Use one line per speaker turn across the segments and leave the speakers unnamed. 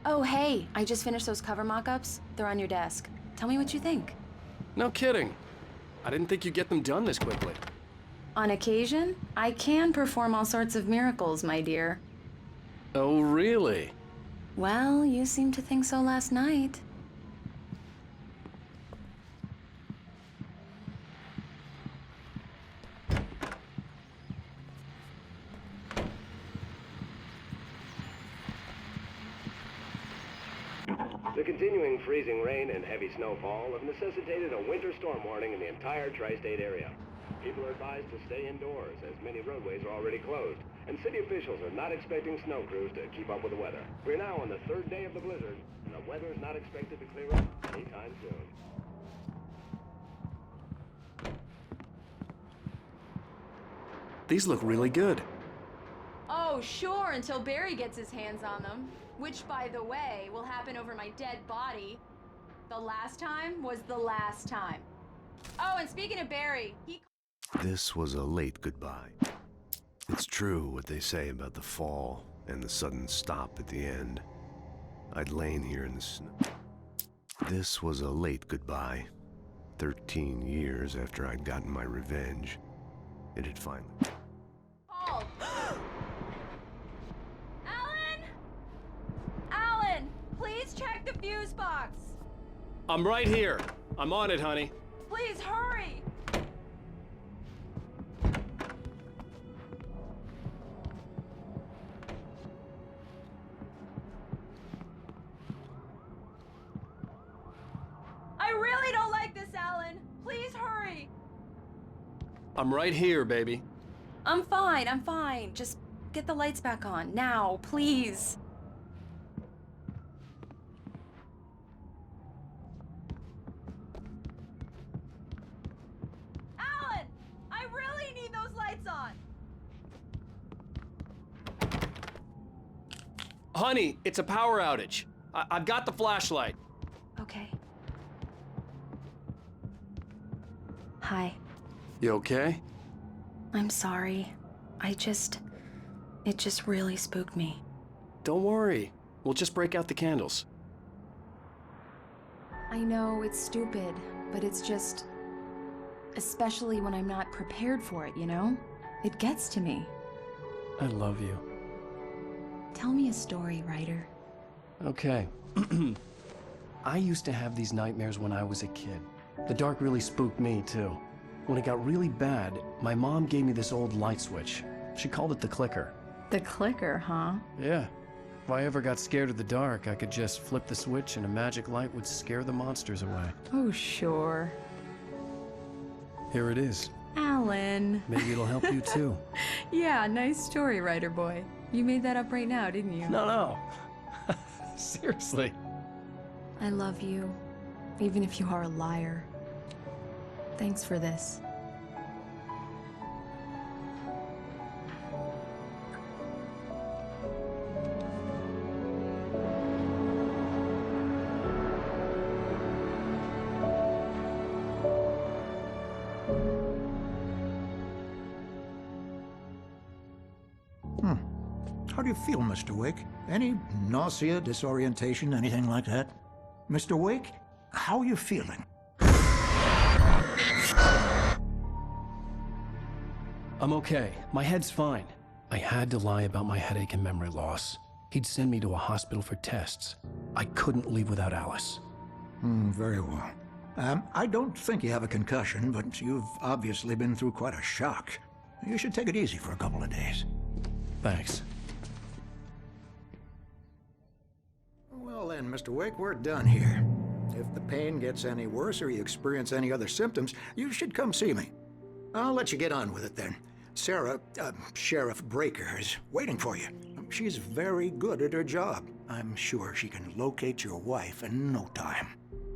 Oh, hey, I just finished those cover mock-ups. They're on your desk. Tell me what you think.
No kidding. I didn't think you'd get them done this quickly.
On occasion, I can perform all sorts of miracles, my dear.
Oh, really?
Well, you seemed to think so last night.
The continuing freezing rain and heavy snowfall have necessitated a winter storm warning in the entire tri-state area. People are advised to stay indoors as many roadways are already closed, and city officials are not expecting snow crews to keep up with the weather. We're now on the third day of the blizzard, and the weather is not expected to clear up anytime soon.
These look really good.
Oh, sure, until Barry gets his hands on them. Which, by the way, will happen over my dead body. The last time was the last time. Oh, and speaking of Barry,
This was a late goodbye. It's true what they say about the fall and the sudden stop at the end. I'd lain here in the snow. This was a late goodbye. 13 years after I'd gotten my revenge, it had finally...
called. Alan! Alan, please check the fuse box.
I'm right here. I'm on it, honey.
Please hurry. I really don't like this, Alan. Please hurry.
I'm right here, baby.
I'm fine, I'm fine. Just get the lights back on, now, please. Alan! I really need those lights on!
Honey, it's a power outage. I've got the flashlight.
Okay. Hi.
You okay?
I'm sorry. It just really spooked me.
Don't worry. We'll just break out the candles.
I know it's stupid, but it's just... especially when I'm not prepared for it, you know? It gets to me.
I love you.
Tell me a story, writer.
Okay. I used to have these nightmares when I was a kid. The dark really spooked me, too. When it got really bad, my mom gave me this old light switch. She called it the clicker.
The clicker, huh?
Yeah. If I ever got scared of the dark, I could just flip the switch and a magic light would scare the monsters away.
Oh, sure.
Here it is.
Alan.
Maybe it'll help you, too.
Yeah, nice story, writer boy. You made that up right now, didn't you?
No. Seriously.
I love you, even if you are a liar. Thanks for this.
How do you feel, Mr. Wake? Any nausea, disorientation, anything like that? Mr. Wake, how are you feeling?
I'm okay. My head's fine. I had to lie about my headache and memory loss. He'd send me to a hospital for tests. I couldn't leave without Alice.
Very well. I don't think you have a concussion, but you've obviously been through quite a shock. You should take it easy for a couple of days.
Thanks.
Well then, Mr. Wake, we're done here. If the pain gets any worse or you experience any other symptoms, you should come see me. I'll let you get on with it then. Sarah, Sheriff Breaker, is waiting for you. She's very good at her job. I'm sure she can locate your wife in no time.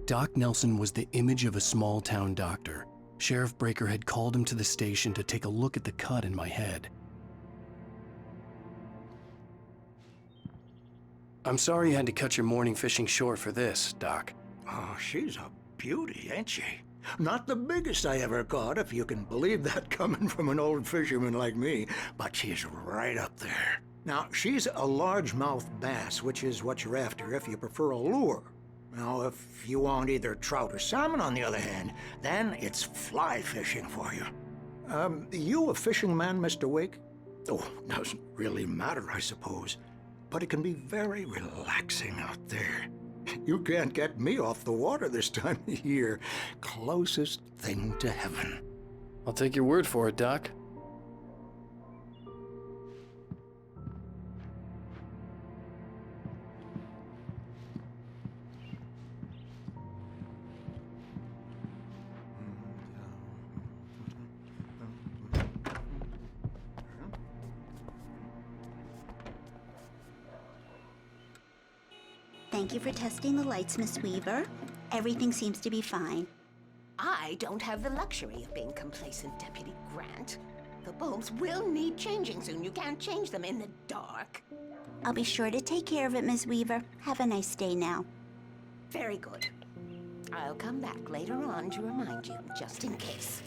Doc Nelson was the image of a small-town doctor. Sheriff Breaker had called him to the station to take a look at the cut in my head. I'm sorry you had to cut your morning fishing short for this, Doc.
Oh, she's a beauty, ain't she? Not the biggest I ever caught, if you can believe that coming from an old fisherman like me, but she's right up there. Now, she's a largemouth bass, which is what you're after if you prefer a lure. Now, if you want either trout or salmon, on the other hand, then it's fly fishing for you. You a fishing man, Mr. Wake? Oh, doesn't really matter, I suppose. But it can be very relaxing out there. You can't get me off the water this time of year. Closest thing to heaven.
I'll take your word for it, Doc.
Thank you for testing the lights, Miss Weaver. Everything seems to be fine.
I don't have the luxury of being complacent, Deputy Grant. The bulbs will need changing soon. You can't change them in the dark.
I'll be sure to take care of it, Miss Weaver. Have a nice day now.
Very good. I'll come back later on to remind you, just in case.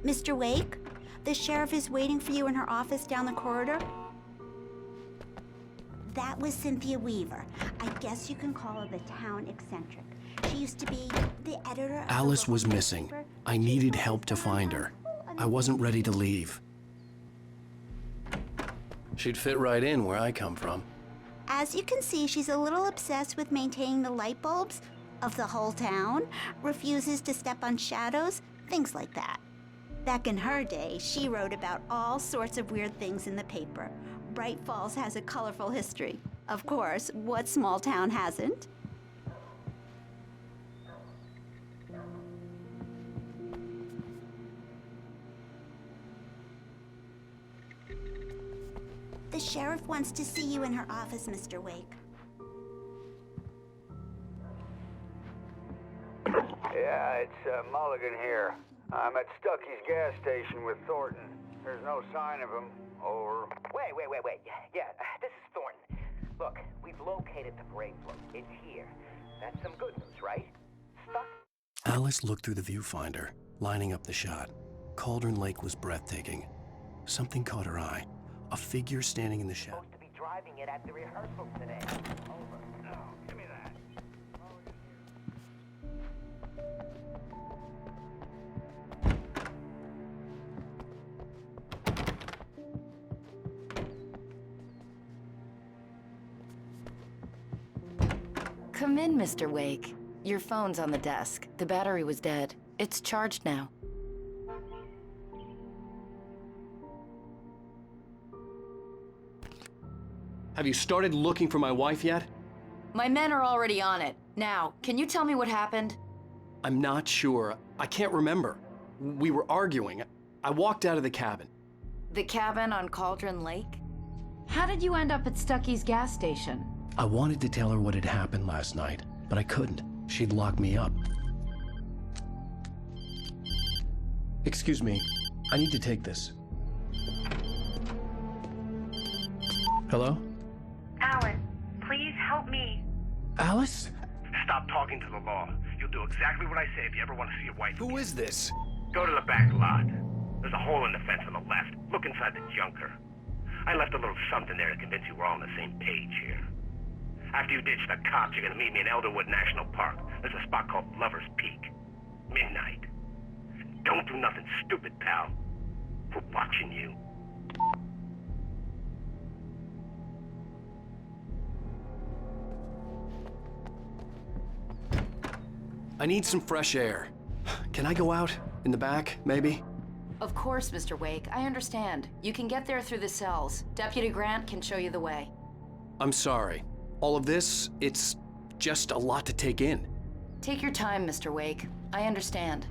Mr. Wake, the sheriff is waiting for you in her office down the corridor. That was Cynthia Weaver. I guess you can call her the town eccentric. She used to be the editor of
Alice
the
was
local
missing.
newspaper.
I needed help to find her. I wasn't ready to leave. She'd fit right in where I come from.
As you can see, she's a little obsessed with maintaining the light bulbs of the whole town, refuses to step on shadows, things like that. Back in her day, she wrote about all sorts of weird things in the paper. Bright Falls has a colorful history. Of course, what small town hasn't? The sheriff wants to see you in her office, Mr. Wake.
Yeah, it's Mulligan here. I'm at Stucky's gas station with Thornton. There's no sign of him. Over.
Wait. Yeah, this is Thornton. Look, we've located the brake float. It's here. That's some good news, right? Stuck?
Alice looked through the viewfinder, lining up the shot. Cauldron Lake was breathtaking. Something caught her eye. A figure standing in the shadow.
Supposed to be driving it at the rehearsal today. Over.
No, give me that.
Come in, Mr. Wake. Your phone's on the desk. The battery was dead. It's charged now.
Have you started looking for my wife yet?
My men are already on it. Now, can you tell me what happened?
I'm not sure. I can't remember. We were arguing. I walked out of the cabin.
The cabin on Cauldron Lake? How did you end up at Stucky's gas station?
I wanted to tell her what had happened last night, but I couldn't. She'd lock me up. Excuse me. I need to take this. Hello?
Alan, please help me.
Alice?
Stop talking to the law. You'll do exactly what I say if you ever want to see your wife.
Who is this?
Go to the back lot. There's a hole in the fence on the left. Look inside the junker. I left a little something there to convince you we're all on the same page here. After you ditch the cops, you're gonna meet me in Elderwood National Park. There's a spot called Lover's Peak. Midnight. Don't do nothing stupid, pal. We're watching you.
I need some fresh air. Can I go out? In the back, maybe?
Of course, Mr. Wake. I understand. You can get there through the cells. Deputy Grant can show you the way.
I'm sorry. All of this, it's just a lot to take in.
Take your time, Mr. Wake. I understand.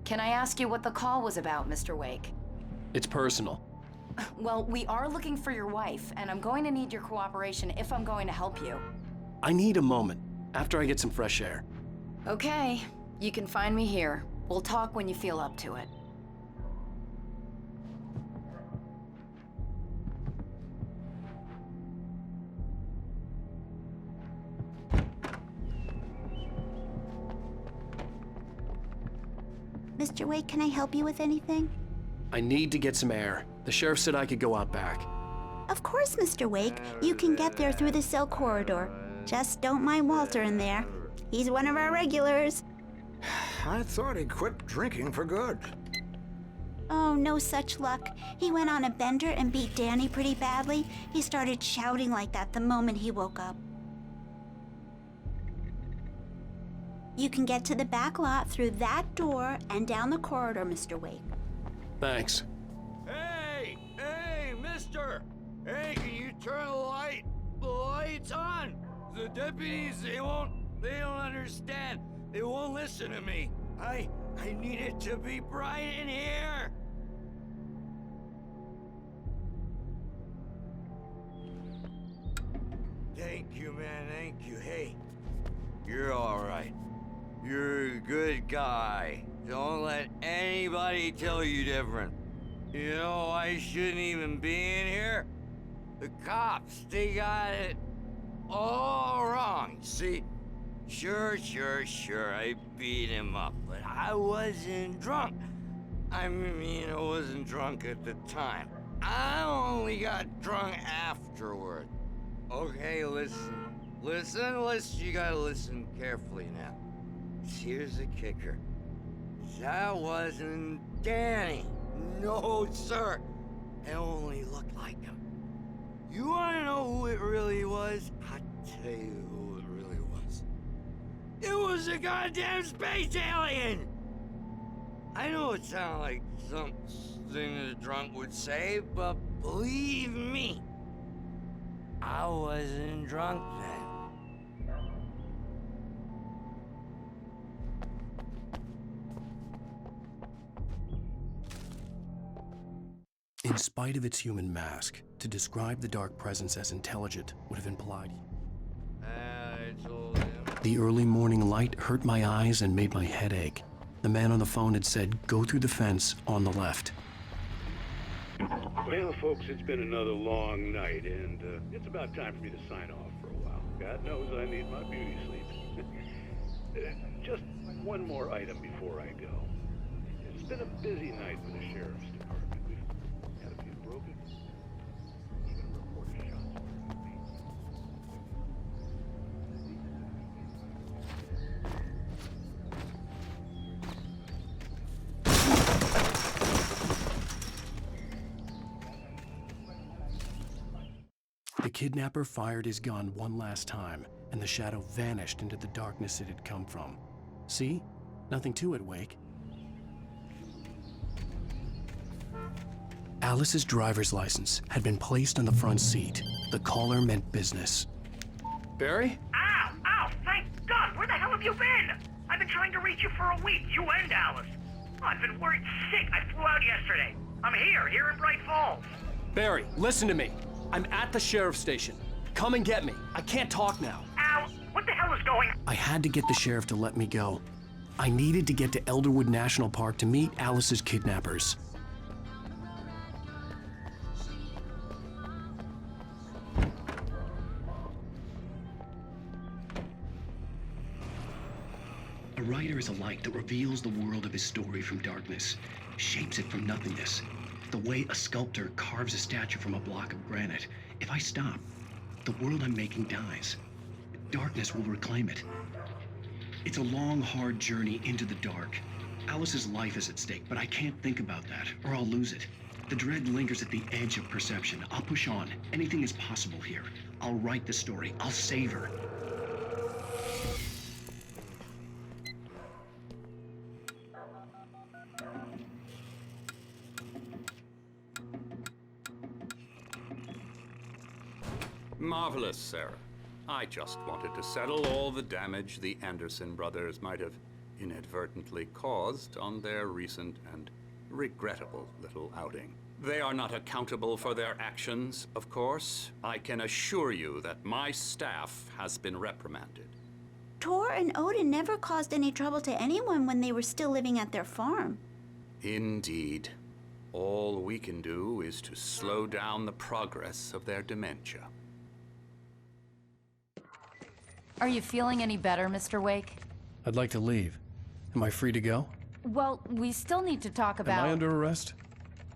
Can I ask you what the call was about, Mr. Wake?
It's personal.
Well, we are looking for your wife, and I'm going to need your cooperation if I'm going to help you.
I need a moment, after I get some fresh air.
Okay. You can find me here. We'll talk when you feel up to it.
Mr. Wake, can I help you with anything?
I need to get some air. The sheriff said I could go out back.
Of course, Mr. Wake. You can get there through the cell corridor. Just don't mind Walter in there. He's one of our regulars.
I thought he quit drinking for good.
Oh, no such luck. He went on a bender and beat Danny pretty badly. He started shouting like that the moment he woke up. You can get to the back lot through that door and down the corridor, Mr. Wake.
Thanks.
Hey! Hey, mister! Hey, can you turn the lights on? The deputies, they don't understand. They won't listen to me. I need it to be bright in here. Thank you, man, thank you. Hey, you're all right. You're a good guy. Don't let anybody tell you different. You know, I shouldn't even be in here. The cops, they got it all wrong. See, sure, I beat him up, but I wasn't drunk. I mean, I wasn't drunk at the time. I only got drunk afterward. Okay, listen, you gotta listen carefully now. Here's the kicker. That wasn't Danny. No, sir. It only looked like him. You wanna know who it really was? I'll tell you who it really was. It was a goddamn space alien! I know it sounds like something a drunk would say, but believe me, I wasn't drunk then.
In spite of its human mask, to describe the dark presence as intelligent would have implied.
I told him.
The early morning light hurt my eyes and made my head ache. The man on the phone had said, go through the fence on the left.
Well, folks, it's been another long night, and it's about time for me to sign off for a while. God knows I need my beauty sleep. Just one more item before I go. It's been a busy night for the sheriff's department. We've had a few broken, even reported shots.
The kidnapper fired his gun one last time, and the shadow vanished into the darkness it had come from. See? Nothing to it, Wake. Alice's driver's license had been placed on the front seat. The caller meant business. Barry?
Ow! Thank God! Where the hell have you been? I've been trying to reach you for a week, you and Alice. Oh, I've been worried sick. I flew out yesterday. I'm here in Bright Falls.
Barry, listen to me. I'm at the sheriff's station. Come and get me. I can't talk now.
Al, what the hell is going on?
I had to get the sheriff to let me go. I needed to get to Elderwood National Park to meet Alice's kidnappers. A writer is a light that reveals the world of his story from darkness, shapes it from nothingness. The way a sculptor carves a statue from a block of granite. If I stop, the world I'm making dies. Darkness will reclaim it. It's a long, hard journey into the dark. Alice's life is at stake, but I can't think about that, or I'll lose it. The dread lingers at the edge of perception. I'll push on. Anything is possible here. I'll write the story. I'll save her.
Marvelous, Sarah. I just wanted to settle all the damage the Anderson brothers might have inadvertently caused on their recent and regrettable little outing. They are not accountable for their actions, of course. I can assure you that my staff has been reprimanded.
Tor and Odin never caused any trouble to anyone when they were still living at their farm.
Indeed. All we can do is to slow down the progress of their dementia.
Are you feeling any better, Mr. Wake?
I'd like to leave. Am I free to go?
Well, we still need to talk about...
Am I under arrest?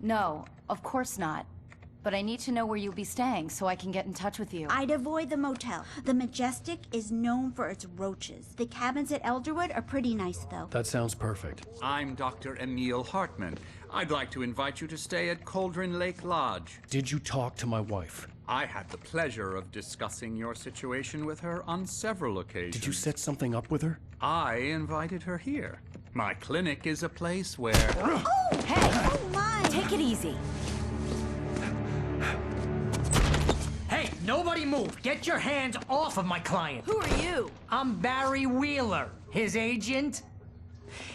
No, of course not. But I need to know where you'll be staying so I can get in touch with you.
I'd avoid the motel. The Majestic is known for its roaches. The cabins at Elderwood are pretty nice, though.
That sounds perfect.
I'm Dr. Emil Hartman. I'd like to invite you to stay at Cauldron Lake Lodge.
Did you talk to my wife?
I had the pleasure of discussing your situation with her on several occasions.
Did you set something up with her?
I invited her here. My clinic is a place where...
Oh! Hey! Oh, my!
Take it easy.
Hey, nobody move! Get your hands off of my client!
Who are you?
I'm Barry Wheeler, his agent.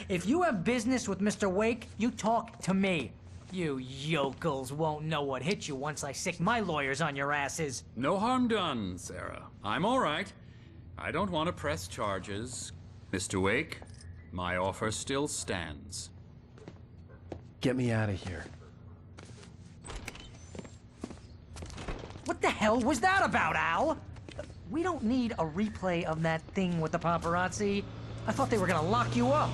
If you have business with Mr. Wake, you talk to me. You yokels won't know what hit you once I sick my lawyers on your asses.
No harm done, Sarah. I'm all right. I don't want to press charges. Mr. Wake, my offer still stands.
Get me out of here.
What the hell was that about, Al? We don't need a replay of that thing with the paparazzi. I thought they were gonna lock you up.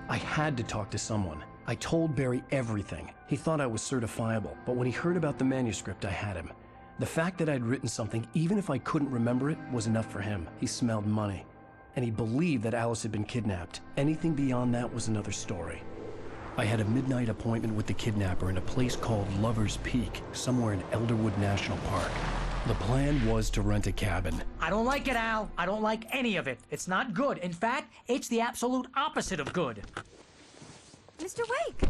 I had to talk to someone. I told Barry everything. He thought I was certifiable, but when he heard about the manuscript, I had him. The fact that I'd written something, even if I couldn't remember it, was enough for him. He smelled money. And he believed that Alice had been kidnapped. Anything beyond that was another story. I had a midnight appointment with the kidnapper in a place called Lover's Peak, somewhere in Elderwood National Park. The plan was to rent a cabin.
I don't like it, Al. I don't like any of it. It's not good. In fact, it's the absolute opposite of good.
Mr. Wake!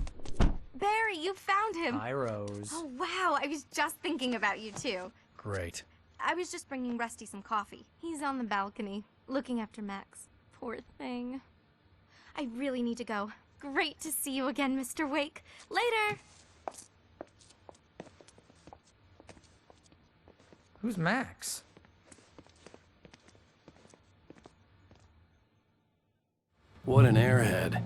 Barry, you found him.
Hi, Rose.
Oh, wow. I was just thinking about you, too.
Great.
I was just bringing Rusty some coffee. He's on the balcony, looking after Max. Poor thing. I really need to go. Great to see you again, Mr. Wake. Later!
Who's Max?
What an airhead.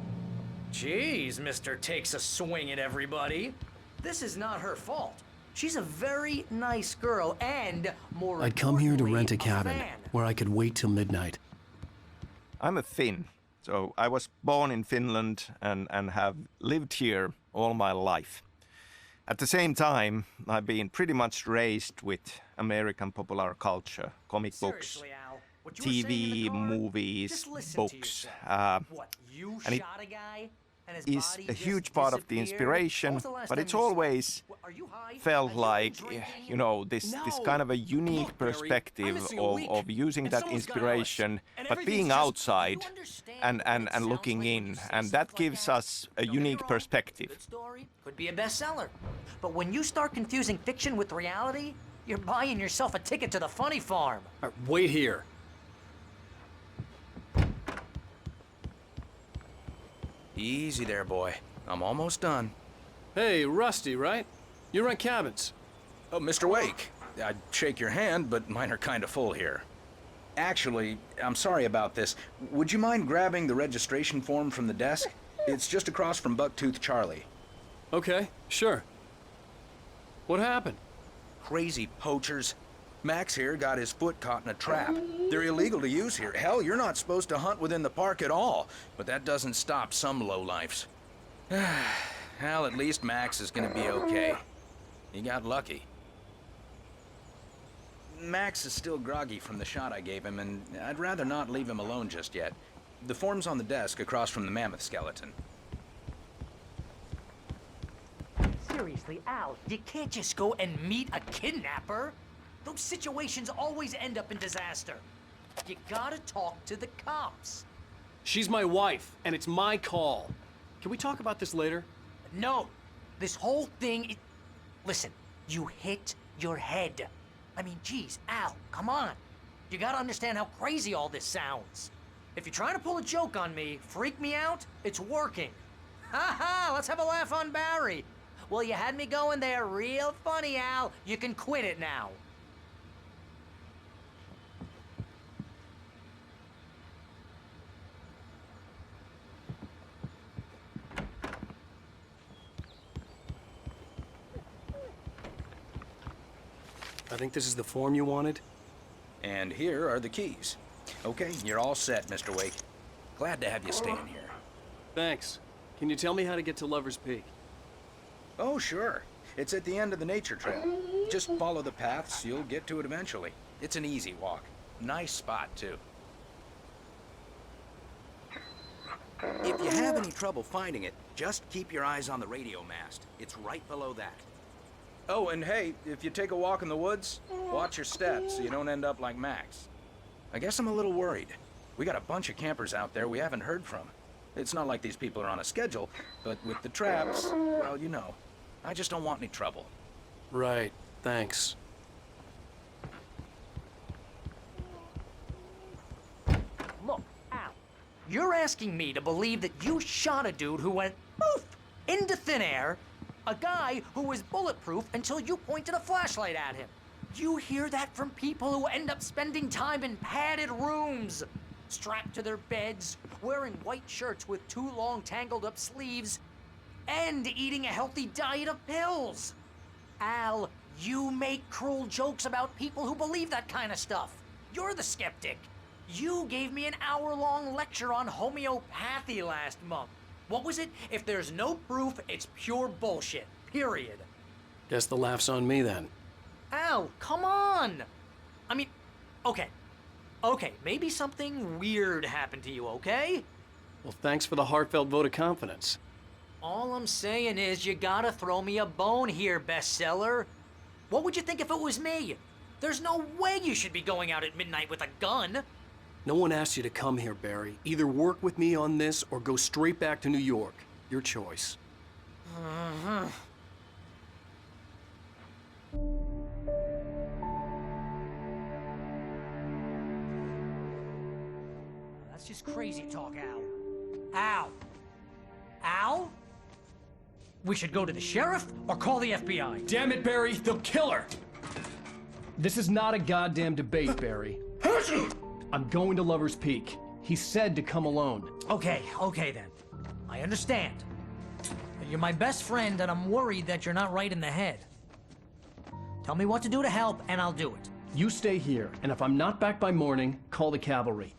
Jeez, Mister takes a swing at everybody. This is not her fault. She's a very nice girl and, more
I'd come here to
importantly,
rent a
a
cabin
fan.
where I could wait till midnight.
I'm a Finn, so I was born in Finland and have lived here all my life. At the same time, I've been pretty much raised with American popular culture, comic books,
Seriously, Al, what you were saying in
TV,
the car?
movies,
Just listen to
books.
yourself. What, you
And it
shot a guy and his
is
body
a
just
huge part of the
disappeared?
inspiration,
When was the last
but
time
it's
you saw it?
always
Are you high?
felt
Have you been
like,
drinking?
you know, this kind of a unique
Look, Barry, I'm
perspective
missing a
of
week,
using
and
that
someone's got
inspiration,
Alice, and
but
everything's
being
just-
outside
you understand
and
what it
looking
sounds like when
in,
you say
and
stuff
that
like
gives
that?
us a
Don't get me
unique
wrong,
perspective.
Good story, could be a bestseller. But when you start confusing fiction with reality, you're buying yourself a ticket to the funny farm.
Wait here.
Easy there, boy. I'm almost done.
Hey, Rusty, right? You rent cabins.
Oh, Mr. Wake. I'd shake your hand, but mine are kind of full here. Actually, I'm sorry about this. Would you mind grabbing the registration form from the desk? It's just across from Bucktooth Charlie.
Okay, sure. What happened?
Crazy poachers. Max here got his foot caught in a trap. They're illegal to use here. Hell, you're not supposed to hunt within the park at all. But that doesn't stop some lowlifes. Well, at least Max is gonna be okay. He got lucky. Max is still groggy from the shot I gave him, and I'd rather not leave him alone just yet. The form's on the desk across from the mammoth skeleton.
Seriously, Al, you can't just go and meet a kidnapper. Those situations always end up in disaster. You gotta talk to the cops.
She's my wife, and it's my call. Can we talk about this later?
No, this whole thing Listen, you hit your head. I mean, geez, Al, come on. You gotta understand how crazy all this sounds. If you're trying to pull a joke on me, freak me out, it's working. Ha ha, let's have a laugh on Barry. Well, you had me going there real funny, Al. You can quit it now.
I think this is the form you wanted.
And here are the keys. Okay, you're all set, Mr. Wake. Glad to have you staying here.
Thanks. Can you tell me how to get to Lover's Peak?
Oh, sure. It's at the end of the nature trail. Just follow the paths, you'll get to it eventually. It's an easy walk. Nice spot, too. If you have any trouble finding it, just keep your eyes on the radio mast. It's right below that. Oh, and hey, if you take a walk in the woods, watch your steps so you don't end up like Max. I guess I'm a little worried. We got a bunch of campers out there we haven't heard from. It's not like these people are on a schedule, but with the traps, well, you know. I just don't want any trouble.
Right, thanks.
Look, Al, you're asking me to believe that you shot a dude who went poof into thin air, a guy who was bulletproof until you pointed a flashlight at him. You hear that from people who end up spending time in padded rooms, strapped to their beds, wearing white shirts with too long tangled up sleeves, and eating a healthy diet of pills. Al, you make cruel jokes about people who believe that kind of stuff. You're the skeptic. You gave me an hour-long lecture on homeopathy last month. What was it? If there's no proof, it's pure bullshit. Period.
Guess the laugh's on me then.
Al, come on! I mean, okay. Okay, maybe something weird happened to you, okay?
Well, thanks for the heartfelt vote of confidence.
All I'm saying is you gotta throw me a bone here, bestseller. What would you think if it was me? There's no way you should be going out at midnight with a gun.
No one asked you to come here, Barry. Either work with me on this or go straight back to New York. Your choice.
That's just crazy talk, Al. Al? Al? We should go to the sheriff or call the FBI.
Damn it, Barry, they'll kill her! This is not a goddamn debate, Barry. I'm going to Lover's Peak. He said to come alone.
Okay then. I understand. You're my best friend, and I'm worried that you're not right in the head. Tell me what to do to help, and I'll do it.
You stay here, and if I'm not back by morning, call the cavalry.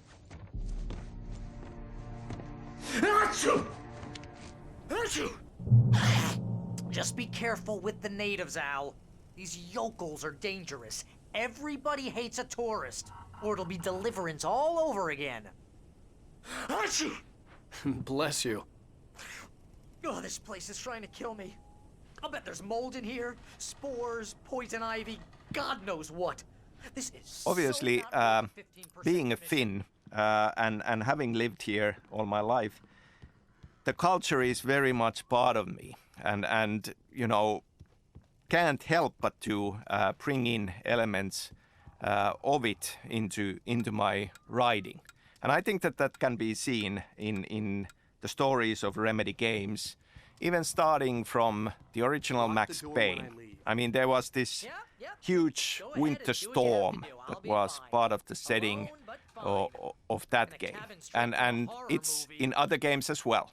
Just be careful with the natives, Al. These yokels are dangerous. Everybody hates a tourist, or it'll be Deliverance all over again.
Bless you.
Oh, this place is trying to kill me. I'll bet there's mold in here, spores, poison ivy, God knows what. This is
Obviously,
so
being a Finn and having lived here all my life, the culture is very much part of me, and you know, can't help but to bring in elements of it into my writing. And I think that can be seen in the stories of Remedy games, even starting from the original Max Payne. I mean, there was this huge winter storm that was part of the setting of that game. And it's in other games as well.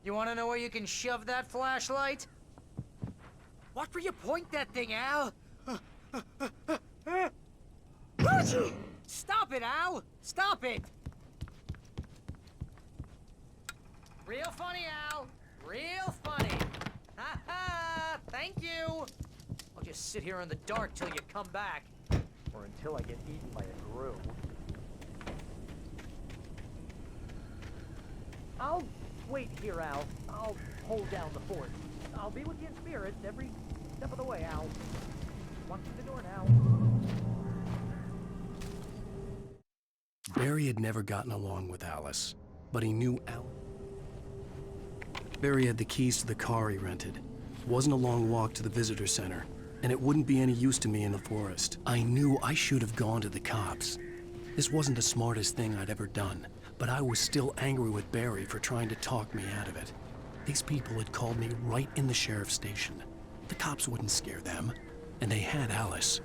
You want to know where you can shove that flashlight? Watch where you point that thing, Al. Stop it, Al! Stop it! Real funny, Al. Real funny. Ha ha! Thank you. I'll just sit here in the dark till you come back. Or until I get eaten by a grue. I'll wait here, Al. I'll hold down the fort. I'll be with you in spirit every step of the way, Al. Walk through the door now.
Barry had never gotten along with Alice, but he knew Alice. Barry had the keys to the car he rented. It wasn't a long walk to the visitor center, and it wouldn't be any use to me in the forest. I knew I should have gone to the cops. This wasn't the smartest thing I'd ever done, but I was still angry with Barry for trying to talk me out of it. These people had called me right in the sheriff's station. The cops wouldn't scare them, and they had Alice.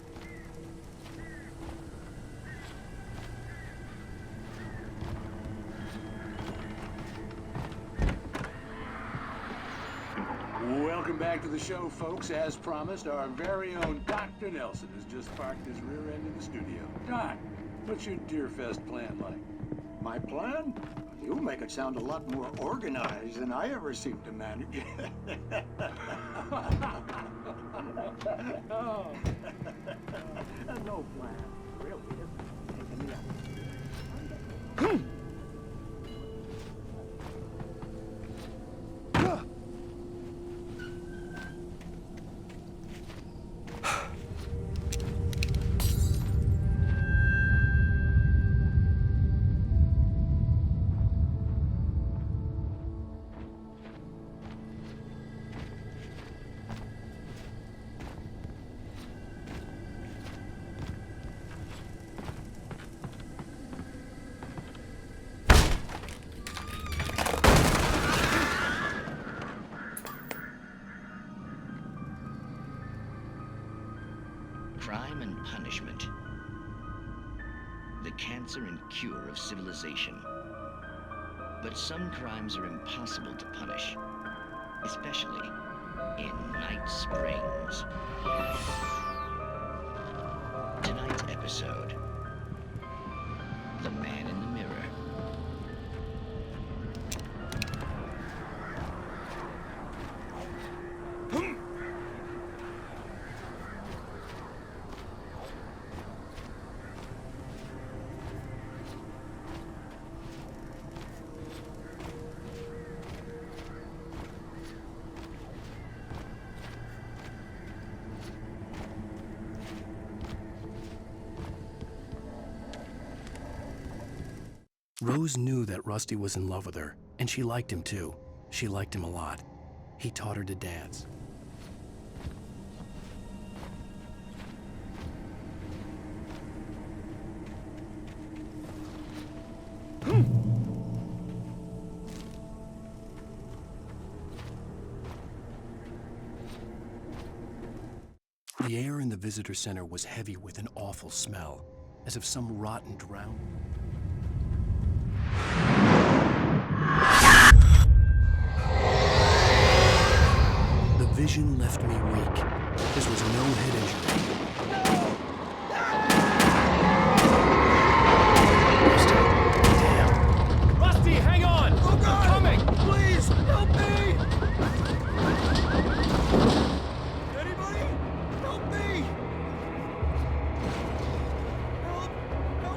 Welcome back
back to the show, folks. As promised, our very own Dr. Nelson has just parked his rear end in the studio. Doc, what's your Deerfest plan like?
My plan? You make it sound a lot more organized than I ever seem to manage.
Oh.
No plan. Really, taking me out.
Crime and punishment. The cancer and cure of civilization. But some crimes are impossible to punish, especially in Night Springs. Tonight's episode, The Man in the Mirror.
Rose knew that Rusty was in love with her, and she liked him too. She liked him a lot. He taught her to dance. The air in the visitor center was heavy with an awful smell, as if some rotten drowned. The vision left me weak. This was no head injury. Damn.
Rusty, hang on! Oh God! I'm coming!
Please, help me! Anybody? Help me! Help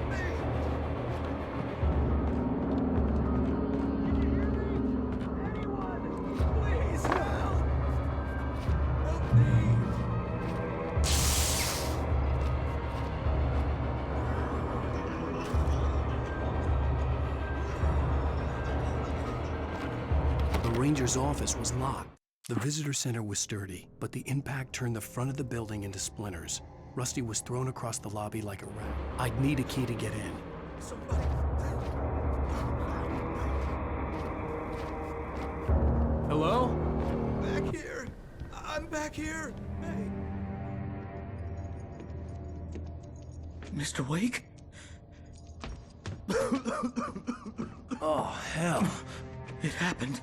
me! Please, help! Help me!
The ranger's office was locked. The visitor center was sturdy, but the impact turned the front of the building into splinters. Rusty was thrown across the lobby like a rat. I'd need a key to get in.
Hello?
Back here! I'm back here! Hey!
Mr. Wake?
Oh, hell.
It happened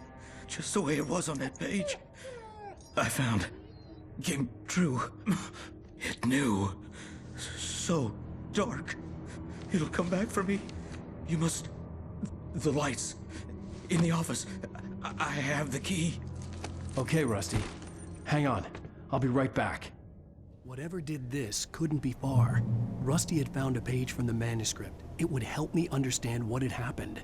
just the way it was on that page. I found. Came true. It knew. So dark. It'll come back for me. You must. The lights. In the office. I have the key.
Okay, Rusty. Hang on. I'll be right back. Whatever did this couldn't be far. Rusty had found a page from the manuscript. It would help me understand what had happened.